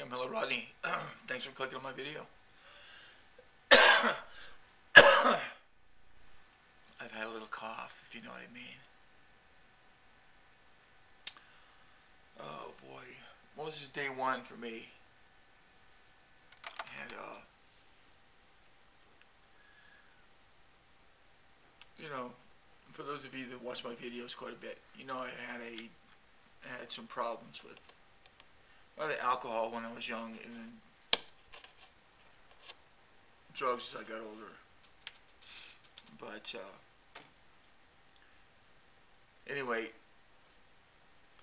Damn, hello Rodney. Thanks for clicking on my video. I've had a little cough, if you know what I mean. Oh boy. Well, this is day one for me. And, you know, for those of you that watch my videos quite a bit, you know I had some problems with alcohol when I was young, and then drugs as I got older. But anyway,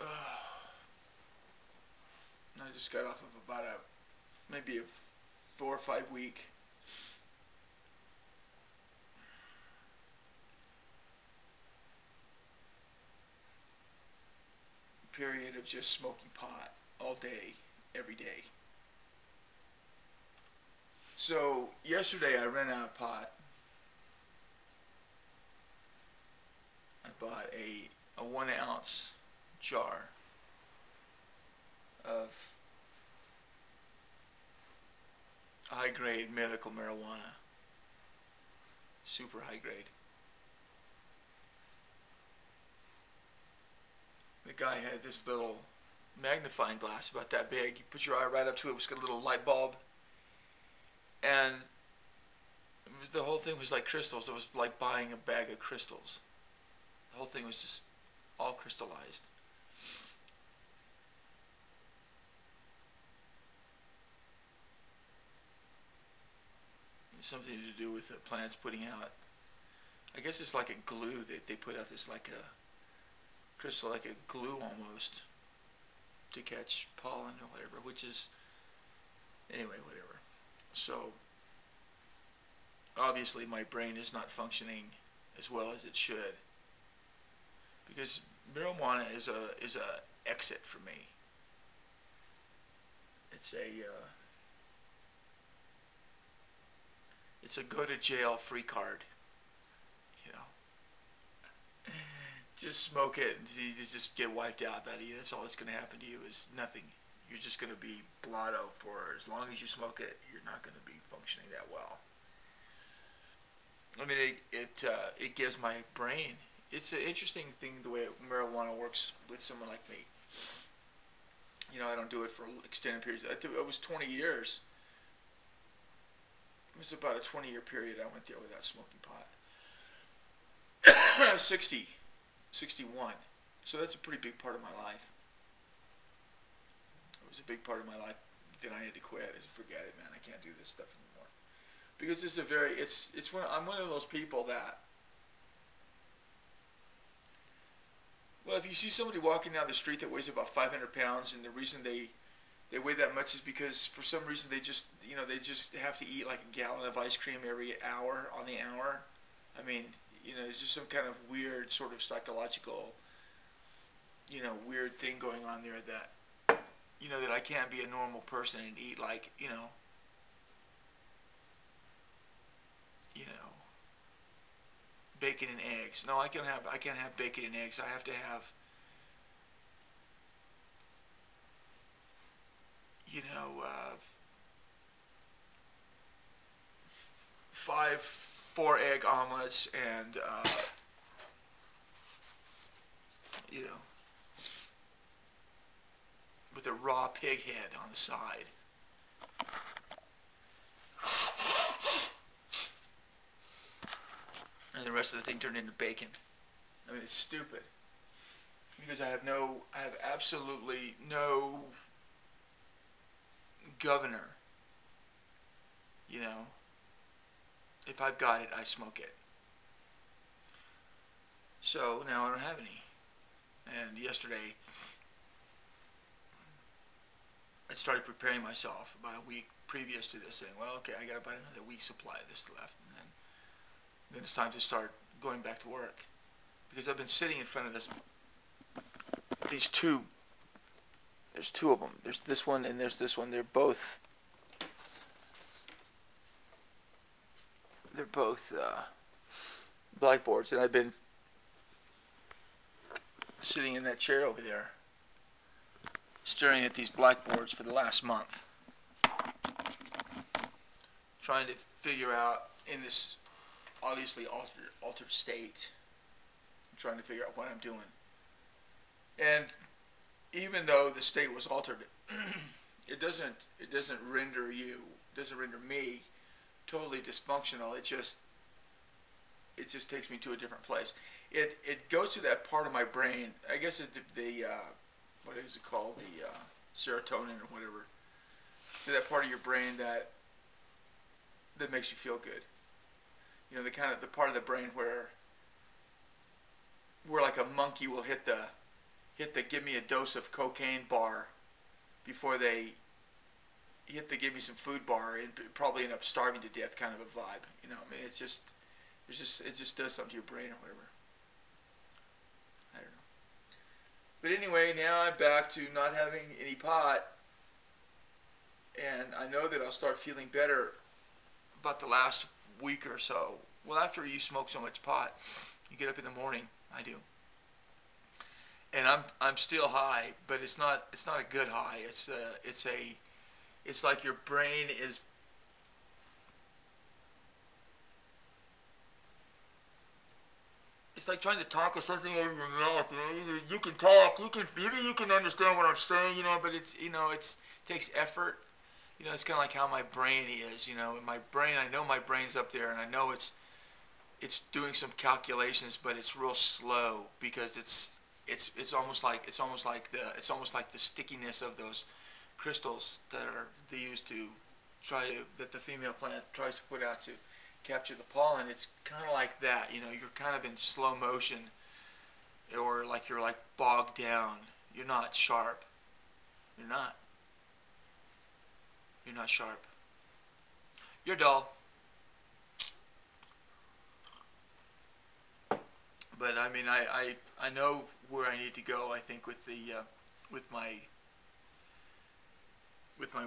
I just got off of about maybe a 4 or 5 week period of just smoking pot all day, every day. So yesterday I ran out of pot. I bought a 1 ounce jar of high grade medical marijuana, super high grade. The guy had this little magnifying glass about that big. You put your eye right up to it. It was got a little light bulb, and the whole thing was like crystals. It was like buying a bag of crystals. The whole thing was just all crystallized. Something to do with the plants putting out, I guess it's like a glue that they put out, this like a crystal, like a glue almost, to catch pollen or whatever, which is, anyway, whatever. So obviously my brain is not functioning as well as it should, because marijuana is a exit for me. It's a go to jail free card, you know. Just smoke it, you just get wiped out out of you. That's all that's going to happen to you, is nothing. You're just going to be blotto for as long as you smoke it. You're not going to be functioning that well. I mean, it gives my brain. It's an interesting thing the way marijuana works with someone like me. You know, I don't do it for extended periods. It was 20 years. It was about a 20-year period I went there without smoking pot. 61. So that's a pretty big part of my life. It was a big part of my life. Then I had to quit. I said, forget it, man. I can't do this stuff anymore. Because I'm one of those people that, well, if you see somebody walking down the street that weighs about 500 pounds, and the reason they weigh that much is because for some reason they just have to eat like a gallon of ice cream every hour on the hour. I mean, it's just some kind of weird sort of psychological, weird thing going on there that, that I can't be a normal person and eat like, bacon and eggs. No, I can't have bacon and eggs. I have to have, 5 4-egg omelets and, with a raw pig head on the side. And the rest of the thing turned into bacon. I mean, it's stupid. Because I have absolutely no governor. If I've got it, I smoke it. So now I don't have any. And yesterday, I started preparing myself about a week previous to this thing. Well, okay, I got about another week's supply of this left, and then it's time to start going back to work. Because I've been sitting in front of these two. There's 2 of them. There's this one and there's this one. They're both blackboards, and I've been sitting in that chair over there staring at these blackboards for the last month. trying to figure out in this obviously altered state, I'm trying to figure out what I'm doing. And even though the state was altered, it doesn't render me totally dysfunctional. It just takes me to a different place. It goes to that part of my brain. I guess it's the what is it called, the serotonin or whatever. To that part of your brain that makes you feel good. You know, the part of the brain where like a monkey will hit the give me a dose of cocaine bar before they hit the give me some food bar and probably end up starving to death kind of a vibe. You know, I mean, it just does something to your brain or whatever. I don't know. But anyway, now I'm back to not having any pot, and I know that I'll start feeling better about the last week or so. Well, after you smoke so much pot, you get up in the morning. I do. And I'm still high, but it's not a good high. It's like your brain is it's like trying to talk or something over your mouth. You know, you can talk, you can understand what I'm saying, you know, but it takes effort. You know, it's kind of like how my brain is. You know, in my brain, I know my brain's up there, and I know it's doing some calculations, but it's real slow because it's almost like the stickiness of those crystals that they use to that the female plant tries to put out to capture the pollen. It's kind of like that. You know, you're kind of in slow motion, or like you're like bogged down. You're not sharp. You're not. You're not sharp. You're dull. But I mean, I know where I need to go. I think with my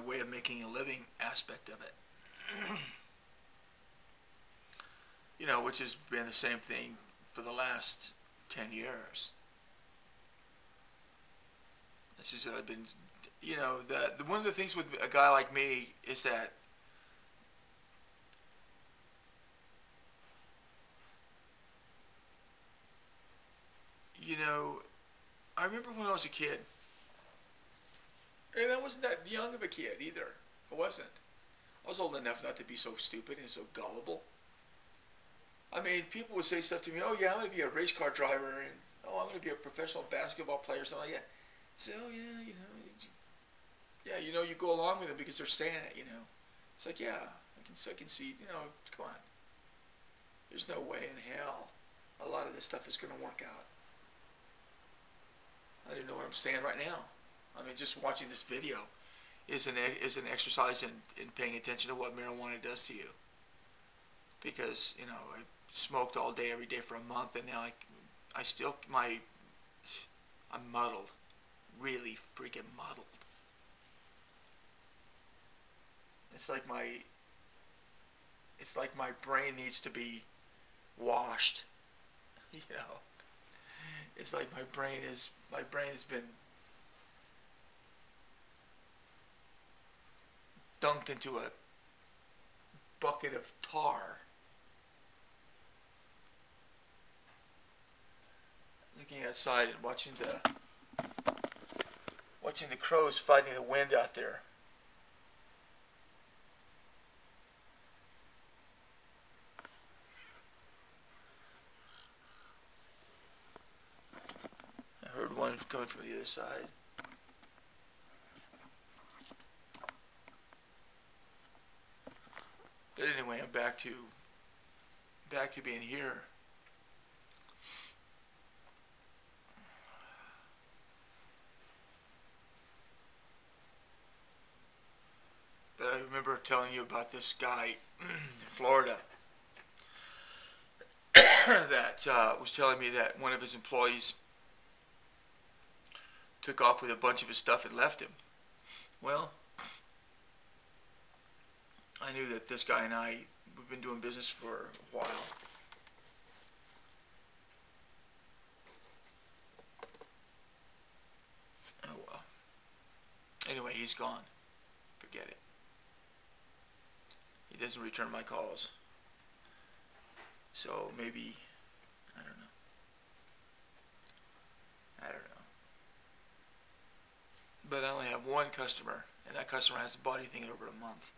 way of making a living aspect of it. You know, which has been the same thing for the last 10 years. This is I've been, you know, the one of the things with a guy like me is that you know, I remember when I was a kid, and I wasn't that young of a kid either. I wasn't. I was old enough not to be so stupid and so gullible. I mean, people would say stuff to me, oh yeah, I'm going to be a race car driver, and oh, I'm going to be a professional basketball player, something like that. I say, oh yeah, you know, you go along with them because they're saying it, you know. It's like, yeah, I can see, you know, come on. There's no way in hell a lot of this stuff is going to work out. I don't know what I'm saying right now. I mean, just watching this video is an exercise in paying attention to what marijuana does to you. Because, you know, I smoked all day, every day for a month, and now I'm muddled. Really freaking muddled. It's like my brain needs to be washed. You know. It's like my brain has been dunked into a bucket of tar. Looking outside and watching the crows fighting the wind out there. I heard one coming from the other side. But anyway, I'm back to being here. But I remember telling you about this guy in Florida that was telling me that one of his employees took off with a bunch of his stuff and left him. Well, I knew that this guy and we've been doing business for a while. Oh well. Anyway, he's gone. Forget it. He doesn't return my calls. So maybe, I don't know. I don't know. But I only have one customer, and that customer hasn't bought anything in over a month.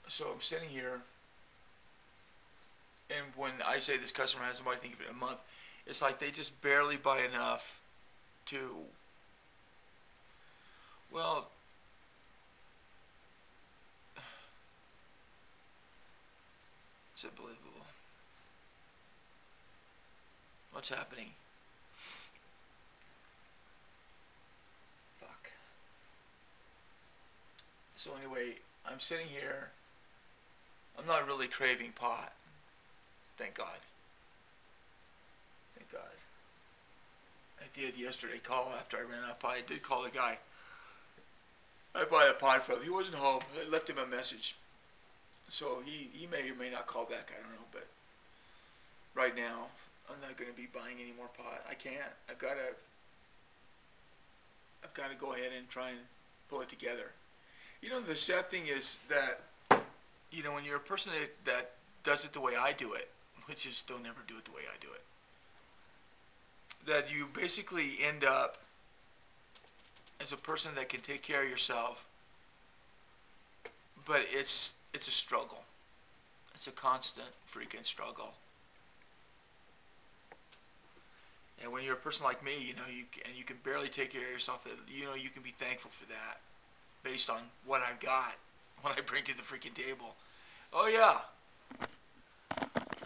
So I'm sitting here, and when I say this customer hasn't bought anything in a month, it's like they just barely buy enough to, well, it's unbelievable. What's happening? Fuck. So anyway, I'm sitting here. I'm not really craving pot. Thank God. Thank God. I did yesterday call after I ran out of pot. I did call the guy I bought a pot from. He wasn't home. I left him a message. So he may or may not call back. I don't know. But right now, I'm not going to be buying any more pot. I can't. I've got to go ahead and try and pull it together. You know, the sad thing is that, you know, when you're a person that does it the way I do it, which is don't ever do it the way I do it, that you basically end up as a person that can take care of yourself, but it's a struggle. It's a constant freaking struggle. And when you're a person like me, you know, you can barely take care of yourself, you know, you can be thankful for that based on what I've got, what I bring to the freaking table. Oh yeah.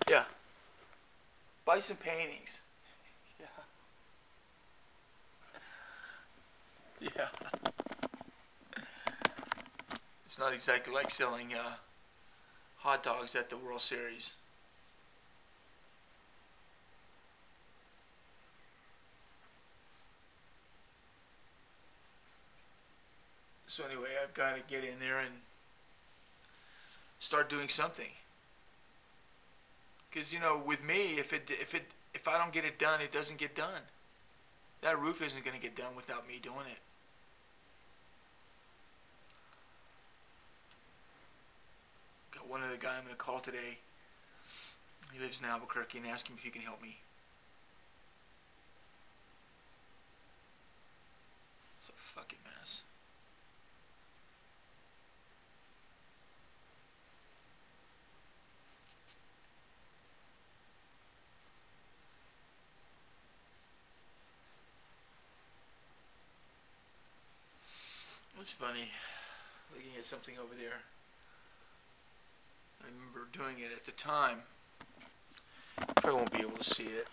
Yeah. Buy some paintings. Yeah. Yeah. It's not exactly like selling hot dogs at the World Series. So anyway, I've got to get in there and start doing something. Because, you know, with me, if I don't get it done, it doesn't get done. That roof isn't going to get done without me doing it. Got one other guy I'm going to call today. He lives in Albuquerque, and ask him if he can help me. It's a fucking mess. It's funny, looking at something over there. I remember doing it at the time. Probably won't be able to see it.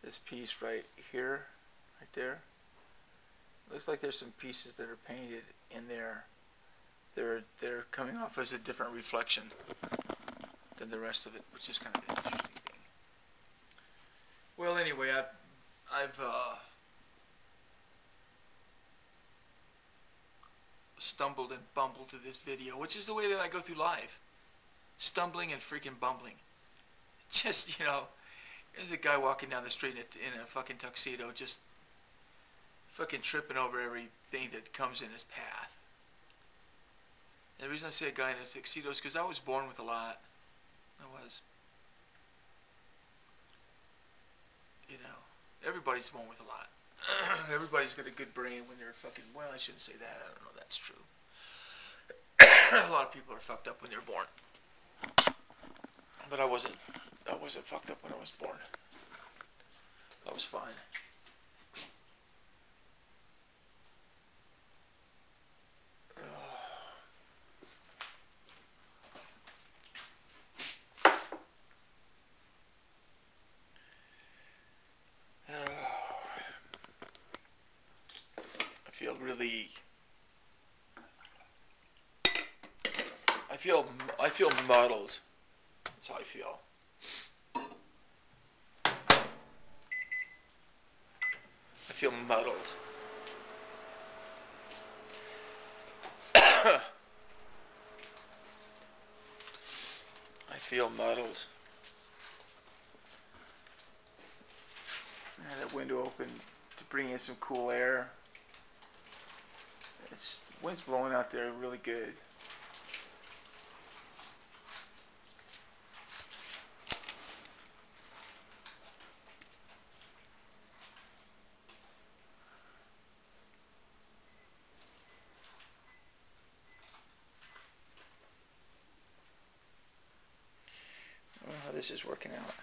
This piece right here, right there. Looks like there's some pieces that are painted in there. They're coming off as a different reflection than the rest of it, which is kind of an interesting thing. Well, anyway, I've stumbled and bumbled to this video, which is the way that I go through life. Stumbling and freaking bumbling. Just, you know, there's a guy walking down the street in a fucking tuxedo, just fucking tripping over everything that comes in his path. And the reason I say a guy in a tuxedo is because I was born with a lot. I was. You know, everybody's born with a lot. Everybody's got a good brain when they're fucking, well, I shouldn't say that. I don't know, that's true. A lot of people are fucked up when they're born. But I wasn't fucked up when I was born. I was fine. I feel muddled. That's how I feel. I feel muddled. I feel muddled. I had that window open to bring in some cool air. Wind's blowing out there really good. I don't know how this is working out.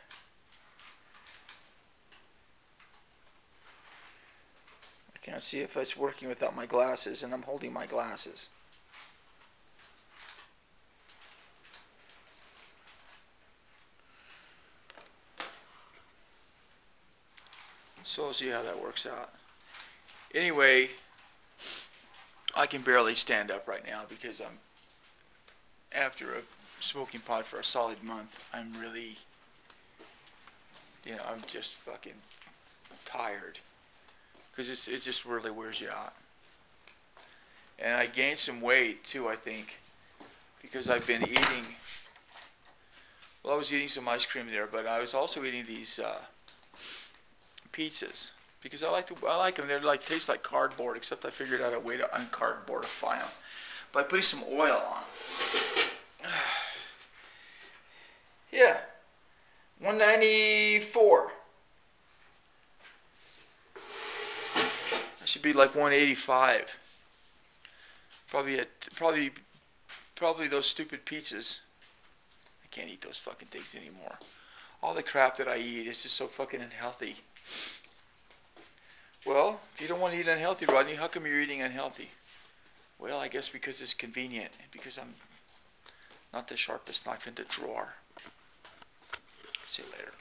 I can't see if it's working without my glasses, and I'm holding my glasses. So we'll see how that works out. Anyway, I can barely stand up right now because I'm, after a smoking pot for a solid month, I'm really, I'm just fucking tired. Because it just really wears you out. And I gained some weight too, I think, because I've been eating, well, I was eating some ice cream there, but I was also eating these pizzas because I like them. They're like, taste like cardboard, except I figured out a way to uncardboardify them by putting some oil on. Yeah, 194. That should be like 185. Probably those stupid pizzas. I can't eat those fucking things anymore. All the crap that I eat is just so fucking unhealthy. Well, if you don't want to eat unhealthy, Rodney, how come you're eating unhealthy? Well, I guess because it's convenient. Because I'm not the sharpest knife in the drawer. See you later.